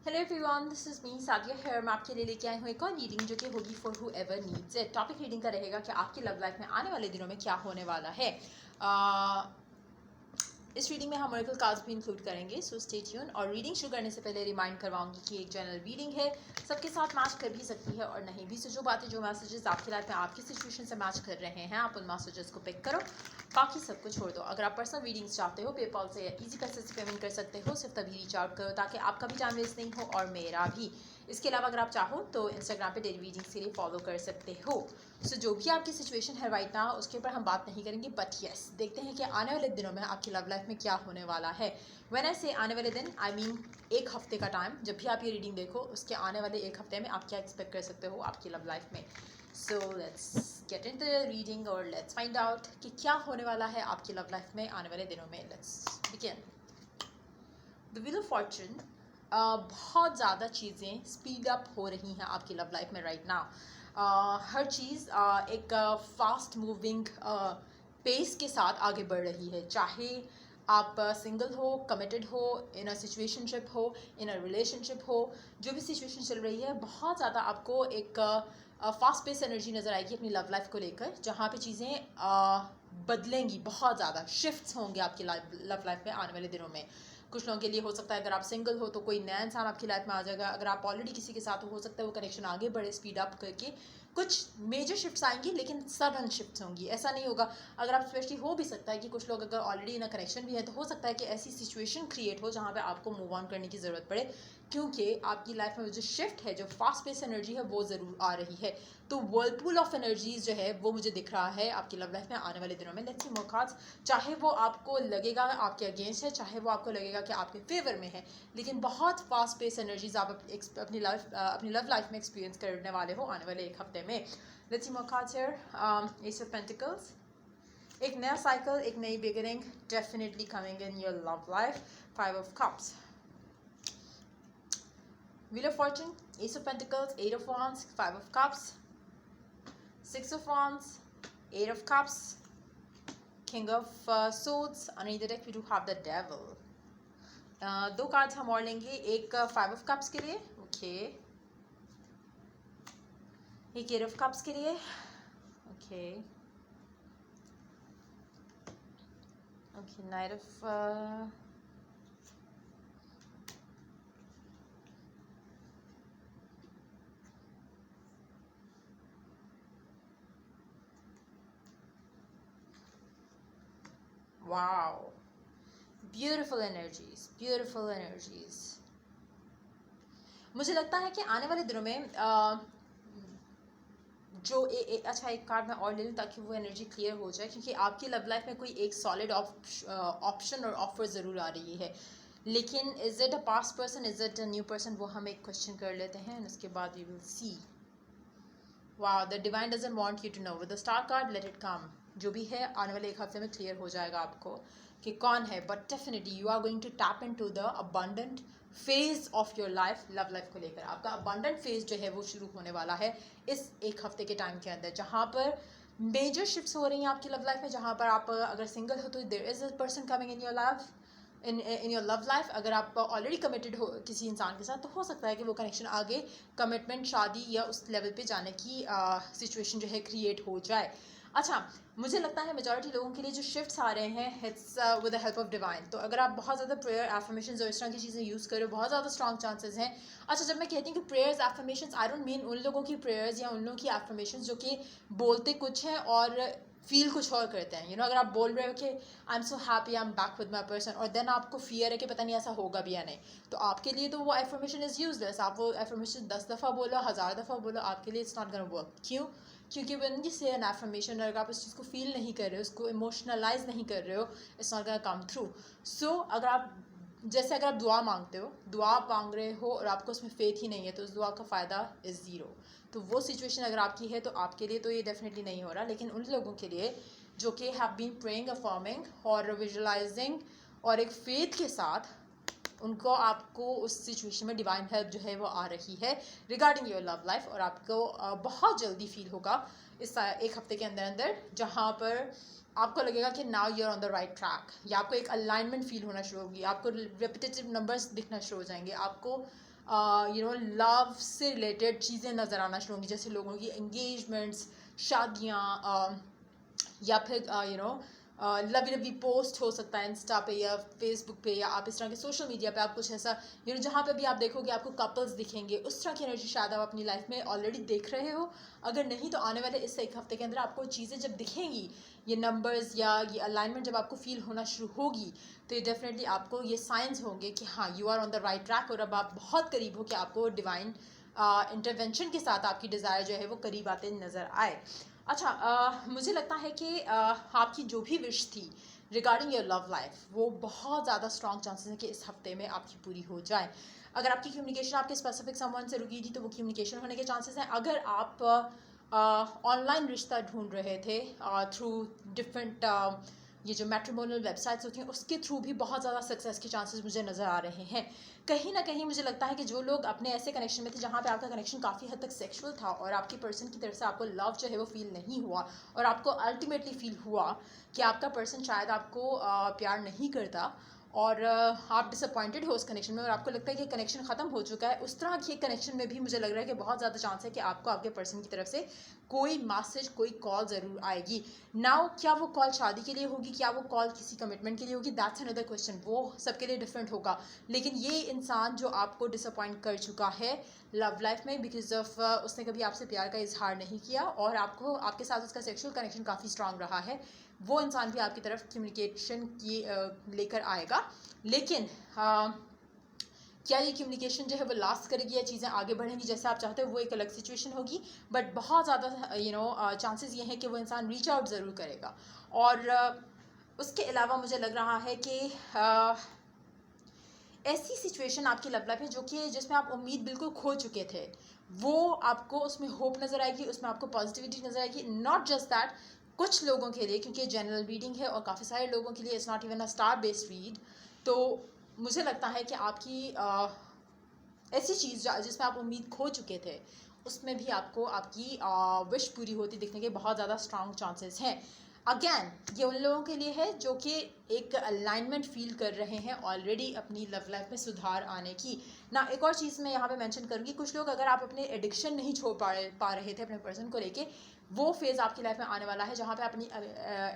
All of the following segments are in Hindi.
Hello everyone, this is me Sadia here. मैं आपके लिए लेके आई हूँ एक और रीडिंग जो कि होगी for who ever needs it. Topic reading का रहेगा कि आपकी लव लाइफ में आने वाले दिनों में क्या होने वाला है। इस रीडिंग में हम ऑरेकल कार्ड्स भी इंक्लूड करेंगे, सो स्टे ट्यून। और रीडिंग शुरू करने से पहले रिमाइंड करवाऊंगी कि एक जनरल रीडिंग है, सबके साथ मैच कर भी सकती है और नहीं भी। सो जो बातें, जो मैसेजेस आपकी लाइफ में आपकी सिचुएशन से मैच कर रहे हैं, आप उन मैसेजेस को पिक करो, बाकी सबको छोड़ दो। अगर आप पर्सनल रीडिंग्स चाहते हो, पेपॉल से या ईजी पैसे से पेमेंट कर सकते हो, सिर्फ तभी रीच आउट करो ताकि आपका भी टाइम वेस्ट नहीं हो और मेरा भी। इसके अलावा अगर आप चाहो तो इंस्टाग्राम पे डेली रीडिंग्स के लिए फॉलो कर सकते हो। सो जो भी आपकी सिचुएशन है राइट नाउ, उसके ऊपर हम बात नहीं करेंगे, बट यस, देखते हैं कि आने वाले दिनों में आपकी लव लाइफ में क्या होने वाला है। व्हेन आई से आने वाले दिन, आई मीन एक हफ्ते का टाइम। जब भी आप ये रीडिंग देखो, उसके आने वाले एक हफ्ते में आप क्या एक्सपेक्ट कर सकते हो आपकी लव लाइफ में। So let's get into the reading और लेट्स फाइंड आउट कि क्या होने वाला है आपकी लव लाइफ में आने वाले दिनों में। Let's begin. The wheel of Fortune. बहुत ज़्यादा चीज़ें स्पीड अप हो रही हैं आपकी लव लाइफ में राइट नाउ। हर चीज़ एक फास्ट मूविंग पेस के साथ आगे बढ़ रही है। चाहे आप सिंगल हो, कमिटेड हो, इन अ सिचुएशनशिप हो, इन अ रिलेशनशिप हो, जो भी सिचुएशन चल रही है, बहुत ज़्यादा आपको एक फास्ट पेस एनर्जी नज़र आएगी अपनी लव लाइफ को लेकर, जहाँ पे चीज़ें बदलेंगी, बहुत ज़्यादा शिफ्ट्स होंगे आपकी लव लाइफ में आने वाले दिनों में। कुछ लोगों के लिए हो सकता है, अगर आप सिंगल हो तो कोई नया इंसान आपकी लाइफ में आ जाएगा। अगर आप ऑलरेडी किसी के साथ हो सकता है वो कनेक्शन आगे बढ़े, स्पीड अप करके कुछ मेजर शिफ्ट्स आएंगी, लेकिन सडन शिफ्ट्स होंगी, ऐसा नहीं होगा। अगर आप स्पेशली, हो भी सकता है कि कुछ लोग अगर ऑलरेडी इन कनेक्शन भी है, तो हो सकता है कि ऐसी सिचुएशन क्रिएट हो जहाँ पे आपको मूव ऑन करने की ज़रूरत पड़े, क्योंकि आपकी लाइफ में जो शिफ्ट है, जो फास्ट पेस एनर्जी है, वो ज़रूर आ रही है। तो वर्लपूल ऑफ एनर्जीज जो है वो मुझे दिख रहा है आपकी लव लाइफ में आने वाले दिनों में। Let's see more cards. चाहे वो आपको लगेगा आपके अगेंस्ट है, चाहे वो आपको लगेगा कि आपके फेवर में है, लेकिन बहुत फास्ट पेस एनर्जीज आप अपनी लव लाइफ में एक्सपीरियंस करने वाले हो आने वाले एक हफ्ते में। Let's see more cards here. S of pentacles. एक नया साइकिल, एक नई beginning definitely coming in your love life. Five of cups. Wheel of Fortune, Ace of Pentacles, Eight of Wands, Five of Cups, Six of Wands, Eight of Cups, King of Swords. Underneath the deck we do have the Devil. दो कार्ड्स हम और लेंगे, एक फाइव ऑफ कप्स के लिए, ओके, एक एट ऑफ कप्स के लिए, okay, okay, night of wow, beautiful energies, beautiful energies. मुझे लगता है कि आने वाले दिनों में जो अच्छा, एक कार्ड मैं और ले लूँ ताकि वो एनर्जी क्लियर हो जाए, क्योंकि आपकी लव लाइफ में कोई एक सॉलिड ऑप्शन और ऑफर ज़रूर आ रही है, लेकिन is it a past person, is it a new person, वो हम एक क्वेश्चन कर लेते हैं, उसके बाद we will see. Wow, the divine doesn't want you to know, with the star card, let it come. जो भी है आने वाले एक हफ्ते में क्लियर हो जाएगा आपको कि कौन है, but definitely you are going to tap in to the abundant phase of your life. Love life को लेकर आपका अबंडेंट फेज जो है वो शुरू होने वाला है इस एक हफ्ते के टाइम के अंदर, जहाँ पर मेजर शिफ्ट्स हो रही हैं आपकी लव लाइफ में। जहाँ पर आप अगर सिंगल हो तो there is a person coming in your life, in your love life. अगर आप ऑलरेडी कमिटेड हो किसी इंसान के साथ, तो हो सकता है कि वो कनेक्शन आगे कमिटमेंट, शादी या उस लेवल पे जाने की सिचुएशन जो है क्रिएट हो जाए। अच्छा, मुझे लगता है मेजॉरिटी लोगों के लिए जो शिफ्ट्स आ रहे हैं, it's with the help of divine. तो अगर आप बहुत ज़्यादा प्रेयर, एफर्मेशंस और इस तरह की चीज़ें यूज़ करो, बहुत ज़्यादा स्ट्रॉन्ग चांसेस हैं। अच्छा, जब मैं कहती हूँ कि prayers, affirmations, I don't mean उन लोगों की प्रेयर्स या उन लोगों की एफर्मेशंस जो कि बोलते कुछ हैं और फील कुछ और करते हैं। अगर आप बोल रहे हो कि I am so happy, I am back with my person, और देन आपको फियर है कि पता नहीं ऐसा होगा भी या नहीं, तो आपके लिए तो वो एफर्मेशन इज़ यूजलेस। आप वो एफर्मेशन 10 दफ़ा बोलो, 1000 दफ़ा बोलो, आपके लिए इट्स नॉट गोना वर्क। क्यों? क्योंकि when you say an affirmation, अगर आप उस चीज़ को फील नहीं कर रहे हो, उसको इमोशनलाइज नहीं कर रहे हो, it's not gonna come through. So अगर आप, जैसे अगर आप दुआ मांगते हो, दुआ मांग रहे हो और आपको उसमें फेथ ही नहीं है, तो उस दुआ का फ़ायदा इज़ ज़ीरो। तो वो सिचुएशन अगर आपकी है, तो आपके लिए तो ये डेफिनेटली नहीं हो रहा, लेकिन उन लोगों के लिए जो कि हैव बीन प्रेइंग, अफर्मिंग और विजुअलाइजिंग और एक फेथ के साथ, उनको, आपको उस सिचुएशन में डिवाइन हेल्प जो है वो आ रही है रिगार्डिंग योर लव लाइफ, और आपको बहुत जल्दी फील होगा इस एक हफ्ते के अंदर अंदर, जहाँ पर आपको लगेगा कि now you are on the right track, या आपको एक अलाइनमेंट फील होना शुरू होगी, आपको रिपीटेटिव नंबर्स दिखना शुरू हो जाएंगे, आपको लव से रिलेटेड चीज़ें नज़र आना शुरू होंगी, जैसे लोगों की एंगेजमेंट्स, शादियाँ, या फिर लवी लवी पोस्ट हो सकता है इंस्टा पे या फेसबुक पे, या आप इस तरह के सोशल मीडिया पे आप कुछ ऐसा जहाँ पे भी आप देखोगे आपको कपल्स दिखेंगे, उस तरह की एनर्जी शायद आप अपनी लाइफ में ऑलरेडी देख रहे हो। अगर नहीं तो आने वाले इस एक हफ्ते के अंदर आपको चीज़ें जब दिखेंगी, ये नंबर्स या ये अलाइनमेंट जब आपको फील होना शुरू होगी, तो ये डेफिनेटली आपको ये साइंस होंगे कि हाँ, you are on the right track, और अब आप बहुत करीब हो कि आपको डिवाइन इंटरवेंशन के साथ आपकी डिज़ायर जो है वो करीब आते नज़र आए। अच्छा, मुझे लगता है कि आपकी जो भी विश थी रिगार्डिंग योर लव लाइफ, वो बहुत ज़्यादा स्ट्रॉन्ग चांसेस हैं कि इस हफ्ते में आपकी पूरी हो जाए। अगर आपकी कम्युनिकेशन आपके स्पेसिफिक समवन से रुकी थी तो वो कम्युनिकेशन होने के चांसेस हैं। अगर आप ऑनलाइन रिश्ता ढूंढ रहे थे थ्रू डिफरेंट ये जो मैट्रिमोनियल वेबसाइट्स होती हैं उसके थ्रू भी बहुत ज़्यादा सक्सेस के चांसेस मुझे नज़र आ रहे हैं। कहीं ना कहीं मुझे लगता है कि जो लोग अपने ऐसे कनेक्शन में थे जहाँ पे आपका कनेक्शन काफ़ी हद तक सेक्सुअल था और आपकी पर्सन की तरफ से आपको लव जो है वो फील नहीं हुआ, और आपको अल्टीमेटली फील हुआ कि आपका पर्सन शायद आपको प्यार नहीं करता, और आप डिसअपॉइंटेड हो उस कनेक्शन में और आपको लगता है कि कनेक्शन ख़त्म हो चुका है, उस तरह के कनेक्शन में भी मुझे लग रहा है कि बहुत ज़्यादा चांस है कि आपको आपके पर्सन की तरफ से कोई मैसेज, कोई कॉल ज़रूर आएगी। नाउ क्या वो कॉल शादी के लिए होगी, क्या वो कॉल किसी कमिटमेंट के लिए होगी, दैट्स अनदर क्वेश्चन, वो सबके लिए डिफरेंट होगा। लेकिन ये इंसान जो आपको डिसअपॉइंट कर चुका है लव लाइफ में बिकॉज ऑफ उसने कभी आपसे प्यार का इजहार नहीं किया और आपको आपके साथ उसका सेक्सुअल कनेक्शन काफ़ी स्ट्रांग रहा है, वो इंसान भी आपकी तरफ कम्युनिकेशन की लेकर आएगा। लेकिन क्या ये कम्युनिकेशन जो है वो लास्ट करेगी या चीज़ें आगे बढ़ेंगी जैसे आप चाहते हो, वो एक अलग सिचुएशन होगी। बट बहुत ज़्यादा चांसेस ये हैं कि वो इंसान रीच आउट ज़रूर करेगा। और उसके अलावा मुझे लग रहा है कि ऐसी सिचुएशन आपकी लव लाइफ में जो कि जिसमें आप उम्मीद बिल्कुल खो चुके थे, वो आपको उसमें होप नज़र आएगी, उसमें आपको पॉजिटिविटी नज़र आएगी। नॉट जस्ट दैट, कुछ लोगों के लिए, क्योंकि जनरल रीडिंग है और काफ़ी सारे लोगों के लिए it's not even a star based read, तो मुझे लगता है कि आपकी ऐसी चीज़ जिसमें आप उम्मीद खो चुके थे उसमें भी आपको आपकी विश पूरी होती दिखने के बहुत ज़्यादा स्ट्रांग चांसेस हैं। अगेन ये उन लोगों के लिए है जो कि एक अलाइनमेंट फील कर रहे हैं ऑलरेडी अपनी लव लाइफ में सुधार आने की ना। एक और चीज़ मैं यहाँ पे मेंशन करूँगी, कुछ लोग अगर आप अपने एडिक्शन नहीं छोड़ पा रहे थे अपने पर्सन को लेके, वो फेज़ आपकी लाइफ में आने वाला है जहाँ पे अपनी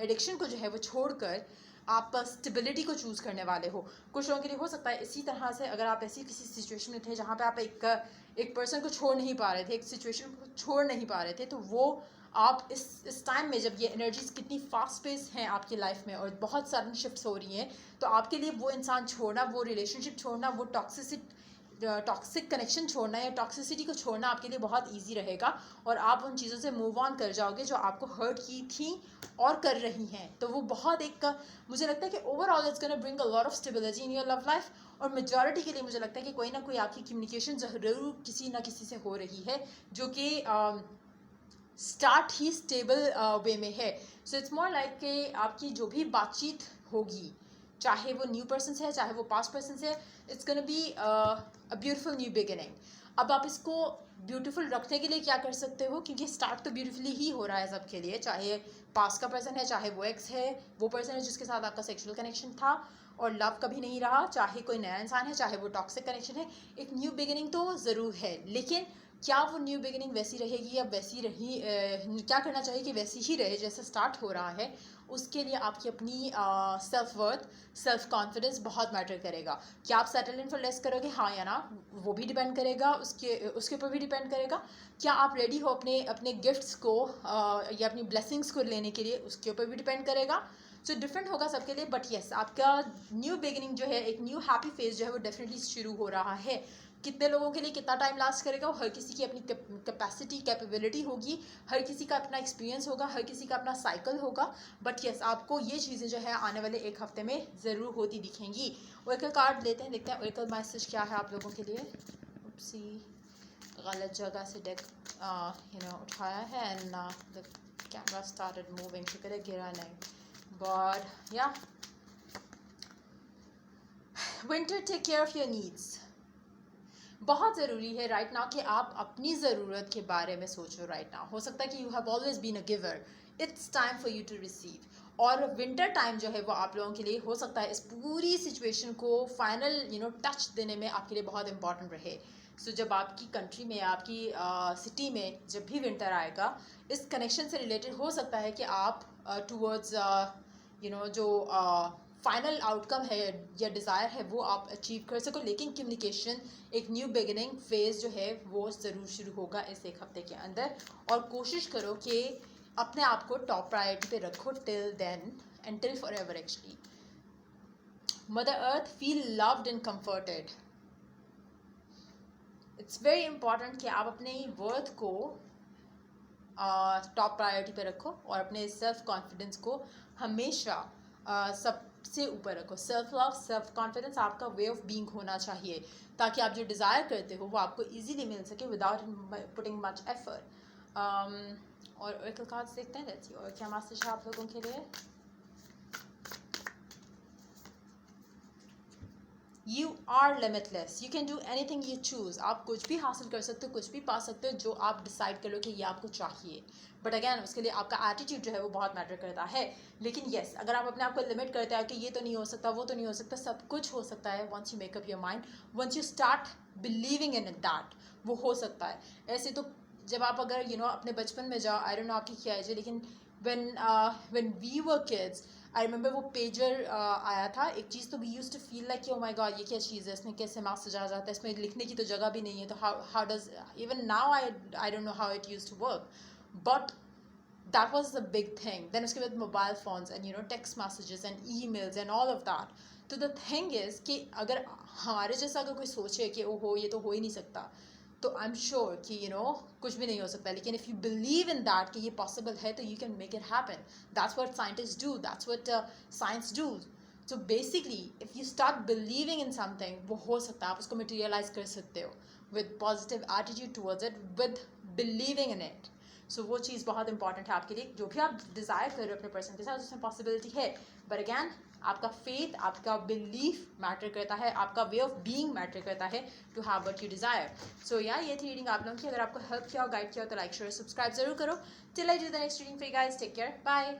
एडिक्शन को जो है वो छोड़कर आप स्टेबिलिटी को चूज़ करने वाले हो। कुछ लोगों के लिए हो सकता है इसी तरह से, अगर आप ऐसी किसी सिचुएशन में थे जहाँ पे आप एक पर्सन को छोड़ नहीं पा रहे थे, एक सिचुएशन को छोड़ नहीं पा रहे थे, तो वो आप इस टाइम में जब ये एनर्जीज कितनी फास्ट पेस हैं आपकी लाइफ में और बहुत सारी शिफ्ट्स हो रही हैं, तो आपके लिए वो इंसान छोड़ना, वो रिलेशनशिप छोड़ना, वो टॉक्सिक कनेक्शन छोड़ना या टॉक्सिसिटी को छोड़ना आपके लिए बहुत ईजी रहेगा और आप उन चीज़ों से मूव ऑन कर जाओगे जो आपको हर्ट की थी और कर रही हैं। तो वो बहुत एक मुझे लगता है कि overall it's gonna bring a lot of stability in your love life. और मेजॉरिटी के लिए मुझे लगता है कि कोई ना कोई आपकी कम्युनिकेशन ज़रूर किसी ना किसी से हो रही है जो कि स्टार्ट ही स्टेबल वे में है। सो इट्स मोर लाइक कि आपकी जो भी बातचीत होगी, चाहे वो न्यू पर्सन से है चाहे वो पास्ट पर्सन से है, it's gonna be a beautiful new beginning. अब आप इसको ब्यूटीफुल रखने के लिए क्या कर सकते हो, क्योंकि स्टार्ट तो ब्यूटीफुली ही हो रहा है सबके लिए, चाहे पास्ट का पर्सन है, चाहे वो एक्स है, वो पर्सन है जिसके साथ आपका सेक्सुअल कनेक्शन था और लव कभी नहीं रहा, चाहे कोई नया इंसान है, चाहे वो टॉक्सिक कनेक्शन है, एक न्यू बिगिनिंग तो ज़रूर है। लेकिन क्या वो न्यू बिगिनिंग वैसी रहेगी या वैसी रही क्या करना चाहिए कि वैसी ही रहे जैसे स्टार्ट हो रहा है, उसके लिए आपकी अपनी सेल्फ वर्थ, सेल्फ कॉन्फिडेंस बहुत मैटर करेगा। क्या आप सेटल इन फॉर लेस करोगे, हाँ या ना, वो भी डिपेंड करेगा, उसके ऊपर भी डिपेंड करेगा। क्या आप रेडी हो अपने अपने गिफ्ट्स को या अपनी ब्लेसिंग्स को लेने के लिए, उसके ऊपर भी डिपेंड करेगा। सो डिफरेंट होगा सबके लिए, बट येस आपका न्यू बिगिनिंग जो है, एक न्यू हैप्पी फेज जो है वो डेफिनेटली शुरू हो रहा है। कितने लोगों के लिए कितना टाइम लास्ट करेगा, वो हर किसी की अपनी कैपेसिटी, कैपेबिलिटी होगी, हर किसी का अपना एक्सपीरियंस होगा, हर किसी का अपना साइकिल होगा। बट यस आपको ये चीज़ें जो है आने वाले एक हफ्ते में ज़रूर होती दिखेंगी। ओरेकल कार्ड लेते हैं, देखते हैं ओरेकल मैसेज क्या है आप लोगों के लिए। उपसी गलत जगह से डेक उठाया है and the camera started moving, शुक्र है गिरा नहीं। But yeah winter, take care of your needs. बहुत ज़रूरी है राइट नाउ कि आप अपनी ज़रूरत के बारे में सोचो राइट नाउ। हो सकता है कि you have always been a giver, it's time for you to receive. और विंटर टाइम जो है वो आप लोगों के लिए हो सकता है इस पूरी सिचुएशन को फाइनल टच देने में आपके लिए बहुत इंपॉर्टेंट रहे। सो जब आपकी कंट्री में, आपकी सिटी में जब भी विंटर आएगा, इस कनेक्शन से रिलेटेड हो सकता है कि आप टूवर्ड्स जो फाइनल आउटकम है या डिज़ायर है वो आप अचीव कर सको। लेकिन कम्युनिकेशन, एक न्यू बिगिनिंग फेज़ जो है वो ज़रूर शुरू होगा इस एक हफ्ते के अंदर। और कोशिश करो कि अपने आप को टॉप प्रायोरिटी पे रखो till then and till forever. Actually mother earth feel loved and comforted. It's very important कि आप अपने वर्थ को टॉप प्रायोरिटी पे रखो और अपने सेल्फ कॉन्फिडेंस को हमेशा सबसे ऊपर रखो। सेल्फ लव, सेल्फ कॉन्फिडेंस आपका वे ऑफ बीइंग होना चाहिए, ताकि आप जो डिज़ायर करते हो वो आपको इजीली मिल सके विदाउट पुटिंग मच एफर्ट। और ओरेकल कार्ड्स देखते हैं, लेट्स सी और क्या मैसेज है आप लोगों के लिए। You are limitless. You can do anything you choose. आप कुछ भी हासिल कर सकते हो, कुछ भी पा सकते हो जो आप डिसाइड कर लो कि ये आपको चाहिए। बट अगैन उसके लिए आपका एटीट्यूड जो है वो बहुत मैटर करता है। लेकिन येस, अगर आप अपने आप को लिमिट करते हैं कि ये तो नहीं हो सकता, वो तो नहीं हो सकता, सब कुछ हो सकता है once you make up your mind, once you start believing in that, वो हो सकता है। ऐसे तो जब आप अगर अपने बचपन में जाओ, आई डोंट नो आपकी क्या एज है, लेकिन when we were kids, I remember वो पेजर आया था एक चीज़, तो we use to feel like oh my God ये क्या चीज़ है, इसमें कैसे मैसेज आ जाता है, इसमें लिखने की तो जगह भी नहीं है, तो how does even now I don't know how it use to work, but that was the big thing. Then उसके बाद mobile phones and text messages and emails and all of that. तो द थिंग इज़ कि अगर हमारे जैसा अगर कोई सोचे कि ओहो ये तो हो ही नहीं सकता, तो आई एम श्योर कि कुछ भी नहीं हो सकता। लेकिन if you believe in that कि ये पॉसिबल है, तो you can make it happen. That's what scientist do, that's what science do. So basically if you start believing in something, वो हो सकता है, आप उसको मटेरियलाइज कर सकते हो with positive attitude towards it, with believing in it. So वो चीज़ बहुत इंपॉर्टेंट है आपके लिए। जो भी आप डिज़ायर कर रहे हो अपने पर्सन के साथ, उसमें पॉसिबिलिटी है, बट अगैन आपका फेथ, आपका बिलीफ मैटर करता है, आपका वे ऑफ बीइंग मैटर करता है to have what you desire. So ये थी रीडिंग आप लोगों की। अगर आपको हेल्प किया हो, गाइड किया हो, तो लाइक शेयर सब्सक्राइब जरूर करो। Till I do the next reading for you guys, take care, bye.